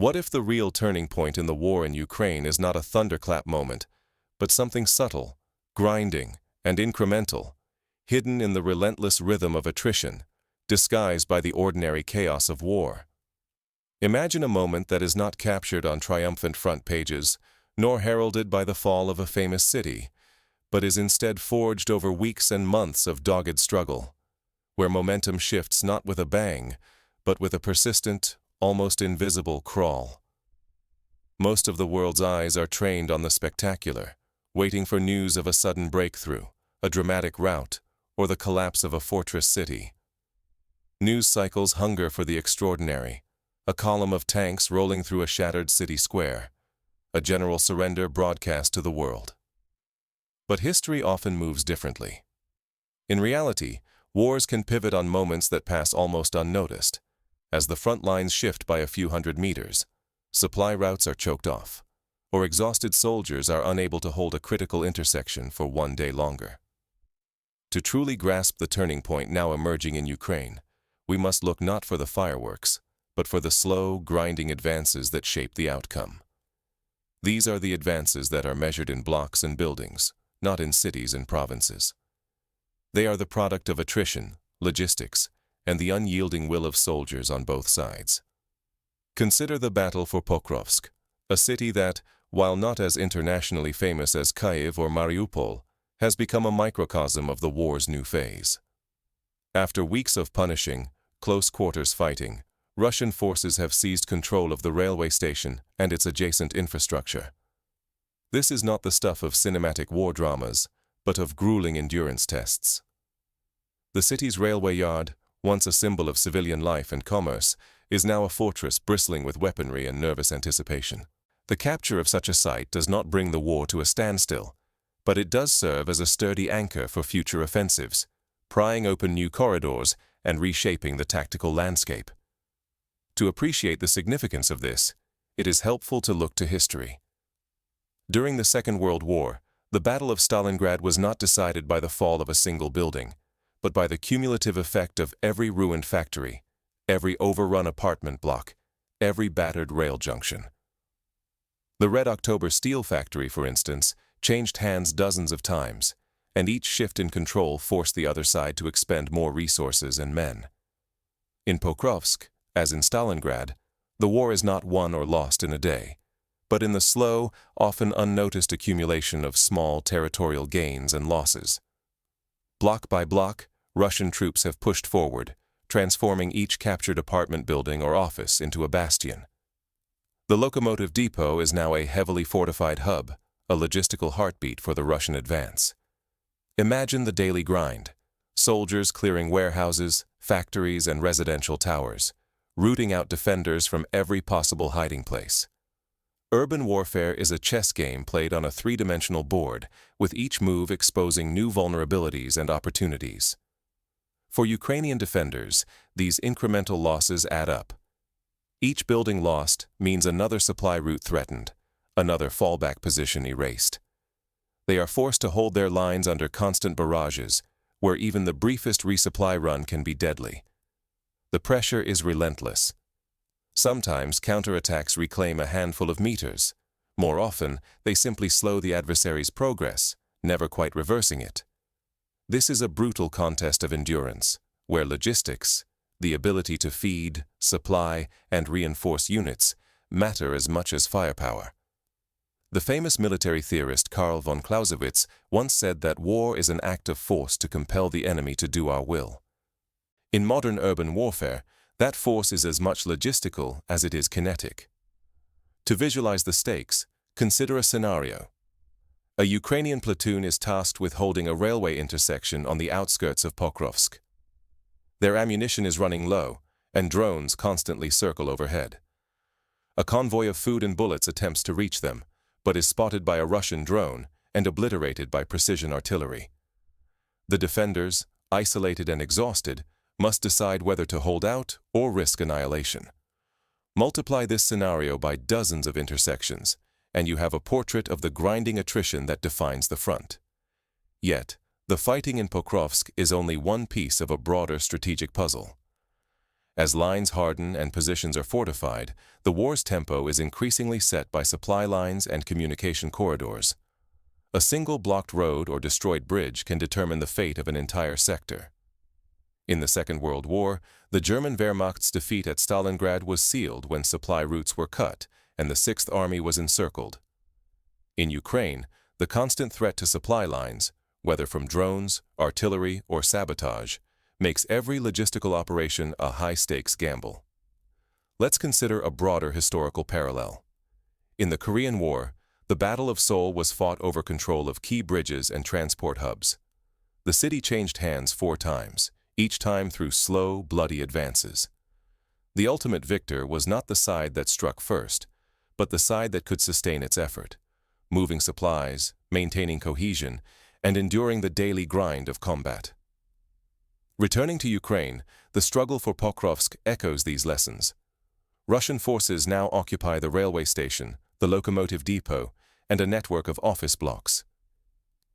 What if the real turning point in the war in Ukraine is not a thunderclap moment, but something subtle, grinding, and incremental, hidden in the relentless rhythm of attrition, disguised by the ordinary chaos of war? Imagine a moment that is not captured on triumphant front pages, nor heralded by the fall of a famous city, but is instead forged over weeks and months of dogged struggle, where momentum shifts not with a bang, but with a persistent, almost invisible crawl. Most of the world's eyes are trained on the spectacular, waiting for news of a sudden breakthrough, a dramatic rout, or the collapse of a fortress city. News cycles hunger for the extraordinary, a column of tanks rolling through a shattered city square, a general surrender broadcast to the world. But history often moves differently. In reality, wars can pivot on moments that pass almost unnoticed. As the front lines shift by a few hundred meters, supply routes are choked off, or exhausted soldiers are unable to hold a critical intersection for one day longer. To truly grasp the turning point now emerging in Ukraine, we must look not for the fireworks, but for the slow, grinding advances that shape the outcome. These are the advances that are measured in blocks and buildings, not in cities and provinces. They are the product of attrition, logistics, and the unyielding will of soldiers on both sides. Consider the battle for Pokrovsk, a city that, while not as internationally famous as Kyiv or Mariupol, has become a microcosm of the war's new phase. After weeks of punishing, close-quarters fighting, Russian forces have seized control of the railway station and its adjacent infrastructure. This is not the stuff of cinematic war dramas, but of grueling endurance tests. The city's railway yard, once a symbol of civilian life and commerce, is now a fortress bristling with weaponry and nervous anticipation. The capture of such a site does not bring the war to a standstill, but it does serve as a sturdy anchor for future offensives, prying open new corridors and reshaping the tactical landscape. To appreciate the significance of this, it is helpful to look to history. During the Second World War, the Battle of Stalingrad was not decided by the fall of a single building, but by the cumulative effect of every ruined factory, every overrun apartment block, every battered rail junction. The Red October steel factory, for instance, changed hands dozens of times, and each shift in control forced the other side to expend more resources and men. In Pokrovsk, as in Stalingrad, the war is not won or lost in a day, but in the slow, often unnoticed accumulation of small territorial gains and losses. Block by block, Russian troops have pushed forward, transforming each captured apartment building or office into a bastion. The locomotive depot is now a heavily fortified hub, a logistical heartbeat for the Russian advance. Imagine the daily grind: soldiers clearing warehouses, factories, and residential towers, rooting out defenders from every possible hiding place. Urban warfare is a chess game played on a three-dimensional board, with each move exposing new vulnerabilities and opportunities. For Ukrainian defenders, these incremental losses add up. Each building lost means another supply route threatened, another fallback position erased. They are forced to hold their lines under constant barrages, where even the briefest resupply run can be deadly. The pressure is relentless. Sometimes counterattacks reclaim a handful of meters. More often, they simply slow the adversary's progress, never quite reversing it. This is a brutal contest of endurance, where logistics, the ability to feed, supply, and reinforce units, matter as much as firepower. The famous military theorist Karl von Clausewitz once said that war is an act of force to compel the enemy to do our will. In modern urban warfare, that force is as much logistical as it is kinetic. To visualize the stakes, consider a scenario. A Ukrainian platoon is tasked with holding a railway intersection on the outskirts of Pokrovsk. Their ammunition is running low, and drones constantly circle overhead. A convoy of food and bullets attempts to reach them, but is spotted by a Russian drone and obliterated by precision artillery. The defenders, isolated and exhausted, must decide whether to hold out or risk annihilation. Multiply this scenario by dozens of intersections, and you have a portrait of the grinding attrition that defines the front. Yet, the fighting in Pokrovsk is only one piece of a broader strategic puzzle. As lines harden and positions are fortified, the war's tempo is increasingly set by supply lines and communication corridors. A single blocked road or destroyed bridge can determine the fate of an entire sector. In the Second World War, the German Wehrmacht's defeat at Stalingrad was sealed when supply routes were cut and the Sixth Army was encircled. In Ukraine, the constant threat to supply lines, whether from drones, artillery, or sabotage, makes every logistical operation a high-stakes gamble. Let's consider a broader historical parallel. In the Korean War, the Battle of Seoul was fought over control of key bridges and transport hubs. The city changed hands 4 times, each time through slow, bloody advances. The ultimate victor was not the side that struck first, but the side that could sustain its effort, moving supplies, maintaining cohesion, and enduring the daily grind of combat. Returning to Ukraine, the struggle for Pokrovsk echoes these lessons. Russian forces now occupy the railway station, the locomotive depot, and a network of office blocks.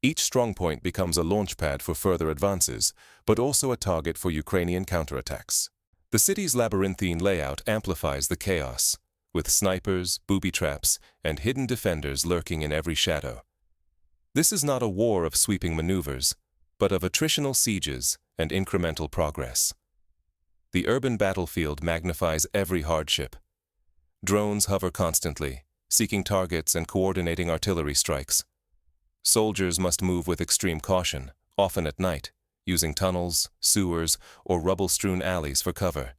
Each strongpoint becomes a launchpad for further advances, but also a target for Ukrainian counterattacks. The city's labyrinthine layout amplifies the chaos, with snipers, booby traps, and hidden defenders lurking in every shadow. This is not a war of sweeping maneuvers, but of attritional sieges and incremental progress. The urban battlefield magnifies every hardship. Drones hover constantly, seeking targets and coordinating artillery strikes. Soldiers must move with extreme caution, often at night, using tunnels, sewers, or rubble-strewn alleys for cover.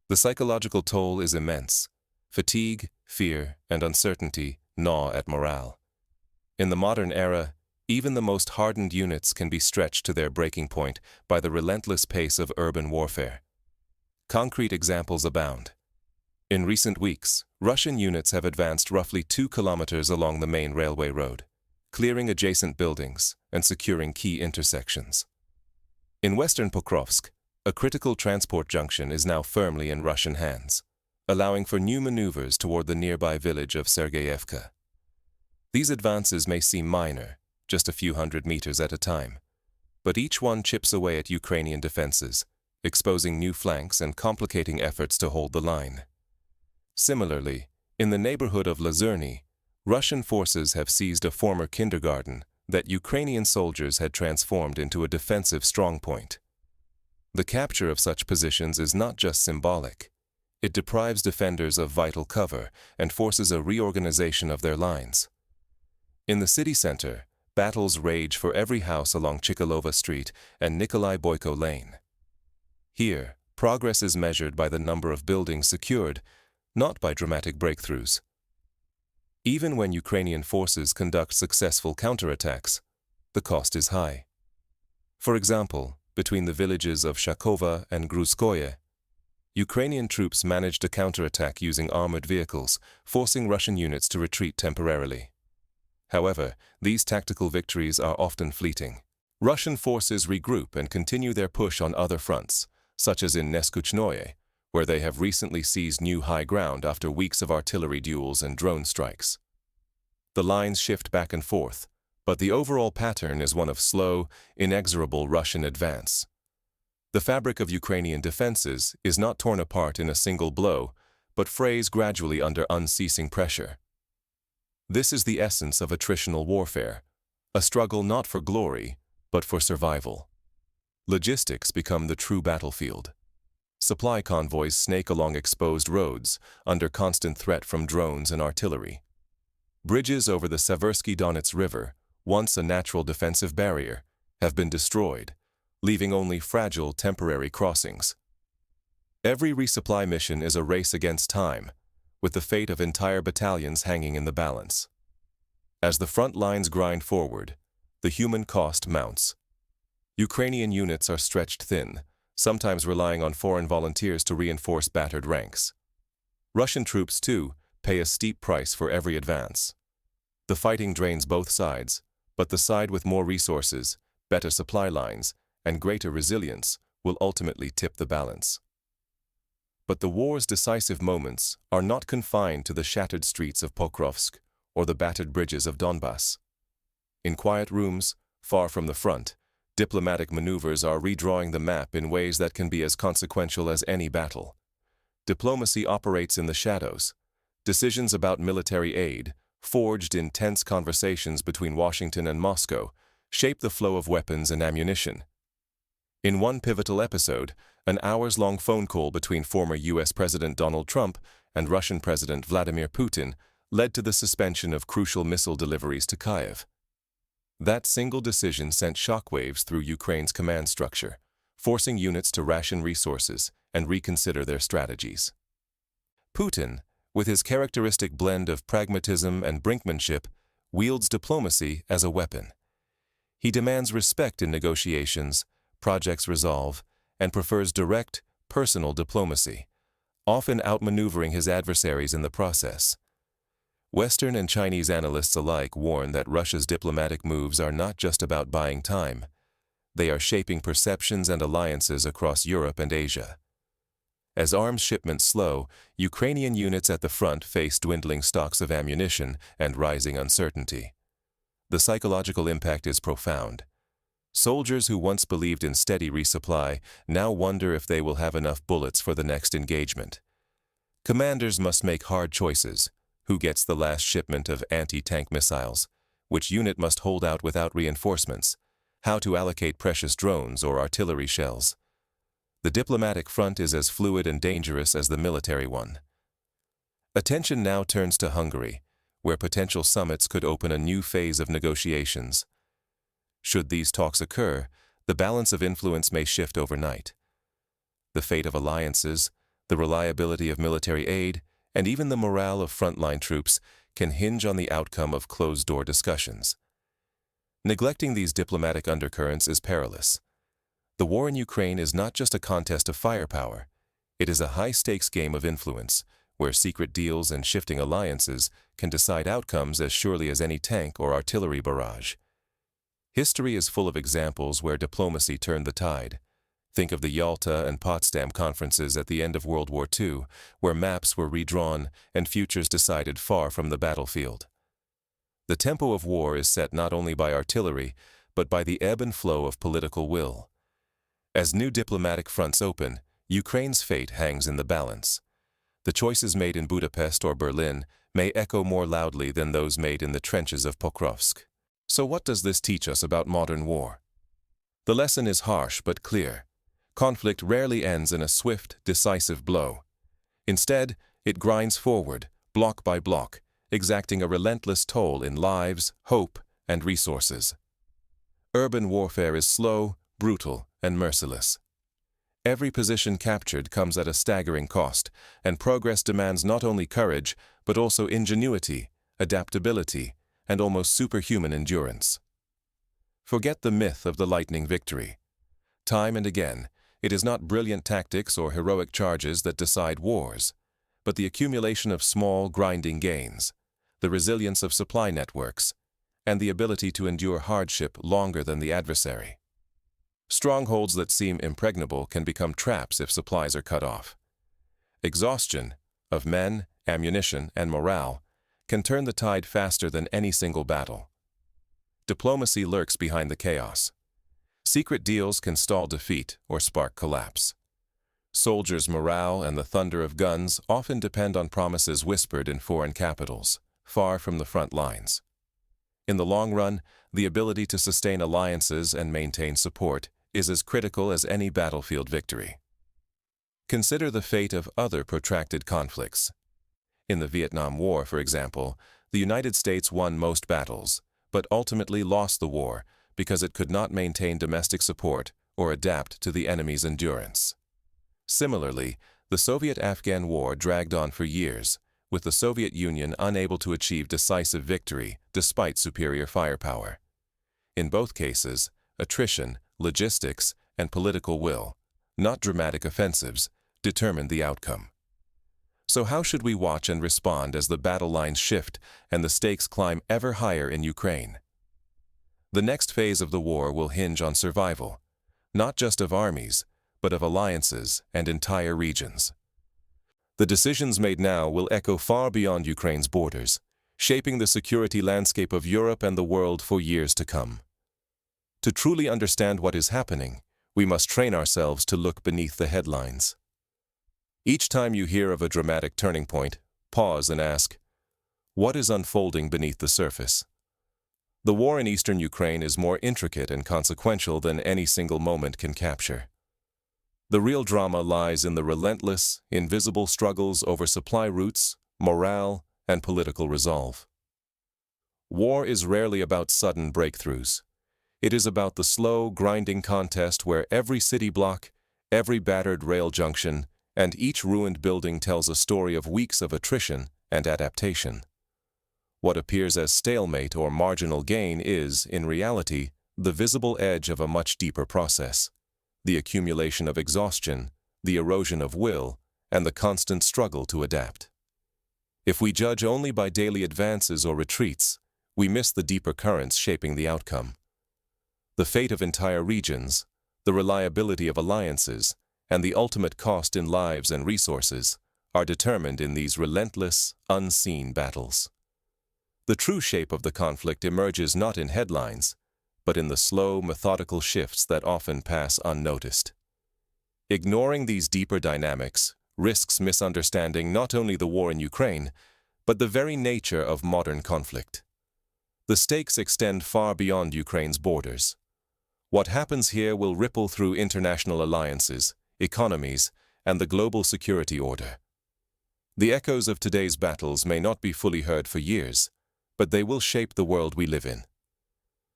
The psychological toll is immense. Fatigue, fear, and uncertainty gnaw at morale. In the modern era, even the most hardened units can be stretched to their breaking point by the relentless pace of urban warfare. Concrete examples abound. In recent weeks, Russian units have advanced roughly 2 kilometers along the main railway road, clearing adjacent buildings and securing key intersections. In western Pokrovsk, a critical transport junction is now firmly in Russian hands, allowing for new maneuvers toward the nearby village of Sergeyevka. These advances may seem minor, just a few hundred meters at a time, but each one chips away at Ukrainian defenses, exposing new flanks and complicating efforts to hold the line. Similarly, in the neighborhood of Lazurny, Russian forces have seized a former kindergarten that Ukrainian soldiers had transformed into a defensive strongpoint. The capture of such positions is not just symbolic. It deprives defenders of vital cover and forces a reorganization of their lines. In the city center, battles rage for every house along Chikalova Street and Nikolai Boyko Lane. Here, progress is measured by the number of buildings secured, not by dramatic breakthroughs. Even when Ukrainian forces conduct successful counterattacks, the cost is high. For example, between the villages of Shakova and Gruzskoye, Ukrainian troops managed a counterattack using armored vehicles, forcing Russian units to retreat temporarily. However, these tactical victories are often fleeting. Russian forces regroup and continue their push on other fronts, such as in Neskuchnoye, where they have recently seized new high ground after weeks of artillery duels and drone strikes. The lines shift back and forth, but the overall pattern is one of slow, inexorable Russian advance. The fabric of Ukrainian defenses is not torn apart in a single blow, but frays gradually under unceasing pressure. This is the essence of attritional warfare, a struggle not for glory, but for survival. Logistics become the true battlefield. Supply convoys snake along exposed roads, under constant threat from drones and artillery. Bridges over the Seversky Donets River, once a natural defensive barrier, have been destroyed, leaving only fragile temporary crossings. Every resupply mission is a race against time, with the fate of entire battalions hanging in the balance. As the front lines grind forward, the human cost mounts. Ukrainian units are stretched thin, sometimes relying on foreign volunteers to reinforce battered ranks. Russian troops, too, pay a steep price for every advance. The fighting drains both sides, but the side with more resources, better supply lines, and greater resilience will ultimately tip the balance. But the war's decisive moments are not confined to the shattered streets of Pokrovsk or the battered bridges of Donbass. In quiet rooms, far from the front, Diplomatic maneuvers are redrawing the map in ways that can be as consequential as any battle. Diplomacy operates in the shadows. Decisions about military aid, forged in tense conversations between Washington and Moscow, shape the flow of weapons and ammunition. In one pivotal episode, an hours-long phone call between former U.S. President Donald Trump and Russian President Vladimir Putin led to the suspension of crucial missile deliveries to Kyiv. That single decision sent shockwaves through Ukraine's command structure, forcing units to ration resources and reconsider their strategies. Putin, with his characteristic blend of pragmatism and brinkmanship, wields diplomacy as a weapon. He demands respect in negotiations, projects resolve, and prefers direct, personal diplomacy, often outmaneuvering his adversaries in the process. Western and Chinese analysts alike warn that Russia's diplomatic moves are not just about buying time. They are shaping perceptions and alliances across Europe and Asia. As arms shipments slow, Ukrainian units at the front face dwindling stocks of ammunition and rising uncertainty. The psychological impact is profound. Soldiers who once believed in steady resupply now wonder if they will have enough bullets for the next engagement. Commanders must make hard choices. Who gets the last shipment of anti-tank missiles? Which unit must hold out without reinforcements? How to allocate precious drones or artillery shells? The diplomatic front is as fluid and dangerous as the military one. Attention now turns to Hungary, where potential summits could open a new phase of negotiations. Should these talks occur, the balance of influence may shift overnight. The fate of alliances, the reliability of military aid, and even the morale of frontline troops can hinge on the outcome of closed-door discussions. Neglecting these diplomatic undercurrents is perilous. The war in Ukraine is not just a contest of firepower. It is a high-stakes game of influence, where secret deals and shifting alliances can decide outcomes as surely as any tank or artillery barrage. History is full of examples where diplomacy turned the tide. Think of the Yalta and Potsdam conferences at the end of World War II, where maps were redrawn and futures decided far from the battlefield. The tempo of war is set not only by artillery, but by the ebb and flow of political will. As new diplomatic fronts open, Ukraine's fate hangs in the balance. The choices made in Budapest or Berlin may echo more loudly than those made in the trenches of Pokrovsk. So what does this teach us about modern war? The lesson is harsh but clear. Conflict rarely ends in a swift, decisive blow. Instead, it grinds forward, block by block, exacting a relentless toll in lives, hope, and resources. Urban warfare is slow, brutal, and merciless. Every position captured comes at a staggering cost, and progress demands not only courage, but also ingenuity, adaptability, and almost superhuman endurance. Forget the myth of the lightning victory. Time and again, it is not brilliant tactics or heroic charges that decide wars, but the accumulation of small, grinding gains, the resilience of supply networks, and the ability to endure hardship longer than the adversary. Strongholds that seem impregnable can become traps if supplies are cut off. Exhaustion of men, ammunition, and morale can turn the tide faster than any single battle. Diplomacy lurks behind the chaos. Secret deals can stall defeat or spark collapse. Soldiers' morale and the thunder of guns often depend on promises whispered in foreign capitals, far from the front lines. In the long run, the ability to sustain alliances and maintain support is as critical as any battlefield victory. Consider the fate of other protracted conflicts. In the Vietnam War, for example, the United States won most battles, but ultimately lost the war because it could not maintain domestic support or adapt to the enemy's endurance. Similarly, the Soviet-Afghan War dragged on for years, with the Soviet Union unable to achieve decisive victory despite superior firepower. In both cases, attrition, logistics, and political will, not dramatic offensives, determined the outcome. So how should we watch and respond as the battle lines shift and the stakes climb ever higher in Ukraine? The next phase of the war will hinge on survival, not just of armies, but of alliances and entire regions. The decisions made now will echo far beyond Ukraine's borders, shaping the security landscape of Europe and the world for years to come. To truly understand what is happening, we must train ourselves to look beneath the headlines. Each time you hear of a dramatic turning point, pause and ask, what is unfolding beneath the surface? The war in eastern Ukraine is more intricate and consequential than any single moment can capture. The real drama lies in the relentless, invisible struggles over supply routes, morale, and political resolve. War is rarely about sudden breakthroughs. It is about the slow, grinding contest where every city block, every battered rail junction, and each ruined building tells a story of weeks of attrition and adaptation. What appears as stalemate or marginal gain is, in reality, the visible edge of a much deeper process, the accumulation of exhaustion, the erosion of will, and the constant struggle to adapt. If we judge only by daily advances or retreats, we miss the deeper currents shaping the outcome. The fate of entire regions, the reliability of alliances, and the ultimate cost in lives and resources are determined in these relentless, unseen battles. The true shape of the conflict emerges not in headlines, but in the slow, methodical shifts that often pass unnoticed. Ignoring these deeper dynamics risks misunderstanding not only the war in Ukraine, but the very nature of modern conflict. The stakes extend far beyond Ukraine's borders. What happens here will ripple through international alliances, economies, and the global security order. The echoes of today's battles may not be fully heard for years, but they will shape the world we live in.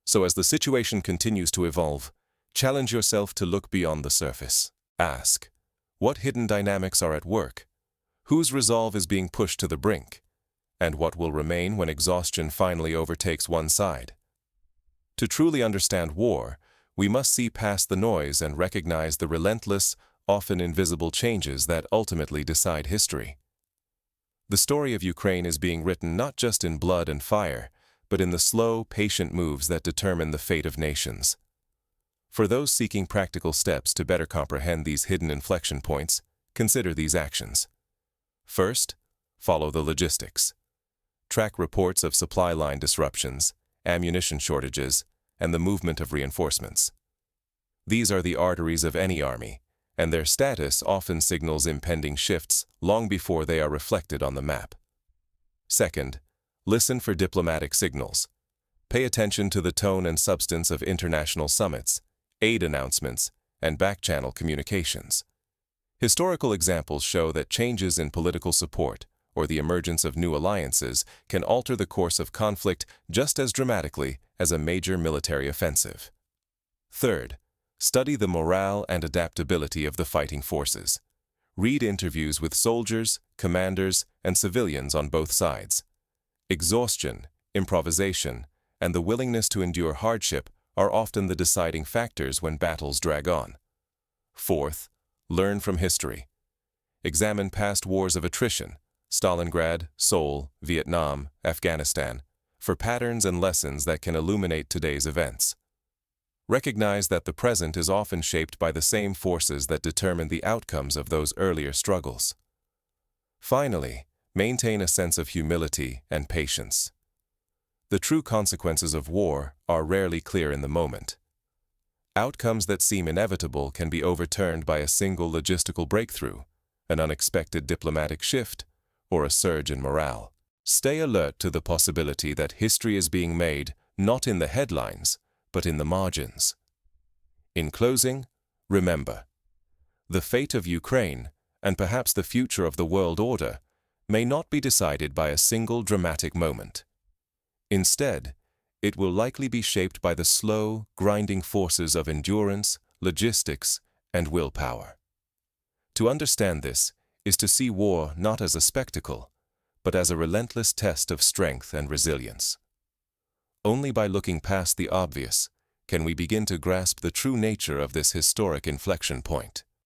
So as the situation continues to evolve, challenge yourself to look beyond the surface. Ask, what hidden dynamics are at work? Whose resolve is being pushed to the brink? And what will remain when exhaustion finally overtakes one side? To truly understand war, we must see past the noise and recognize the relentless, often invisible changes that ultimately decide history. The story of Ukraine is being written not just in blood and fire, but in the slow, patient moves that determine the fate of nations. For those seeking practical steps to better comprehend these hidden inflection points, consider these actions. First, follow the logistics. Track reports of supply line disruptions, ammunition shortages, and the movement of reinforcements. These are the arteries of any army, and their status often signals impending shifts long before they are reflected on the map. Second, listen for diplomatic signals. Pay attention to the tone and substance of international summits, aid announcements, and back-channel communications. Historical examples show that changes in political support or the emergence of new alliances can alter the course of conflict just as dramatically as a major military offensive. Third, study the morale and adaptability of the fighting forces. Read interviews with soldiers, commanders, and civilians on both sides. Exhaustion, improvisation, and the willingness to endure hardship are often the deciding factors when battles drag on. Fourth, learn from history. Examine past wars of attrition, Stalingrad, Seoul, Vietnam, Afghanistan, for patterns and lessons that can illuminate today's events. Recognize that the present is often shaped by the same forces that determine the outcomes of those earlier struggles. Finally, maintain a sense of humility and patience. The true consequences of war are rarely clear in the moment. Outcomes that seem inevitable can be overturned by a single logistical breakthrough, an unexpected diplomatic shift, or a surge in morale. Stay alert to the possibility that history is being made not in the headlines, but in the margins. In closing, remember, the fate of Ukraine, and perhaps the future of the world order, may not be decided by a single dramatic moment. Instead, it will likely be shaped by the slow, grinding forces of endurance, logistics, and willpower. To understand this is to see war not as a spectacle, but as a relentless test of strength and resilience. Only by looking past the obvious can we begin to grasp the true nature of this historic inflection point.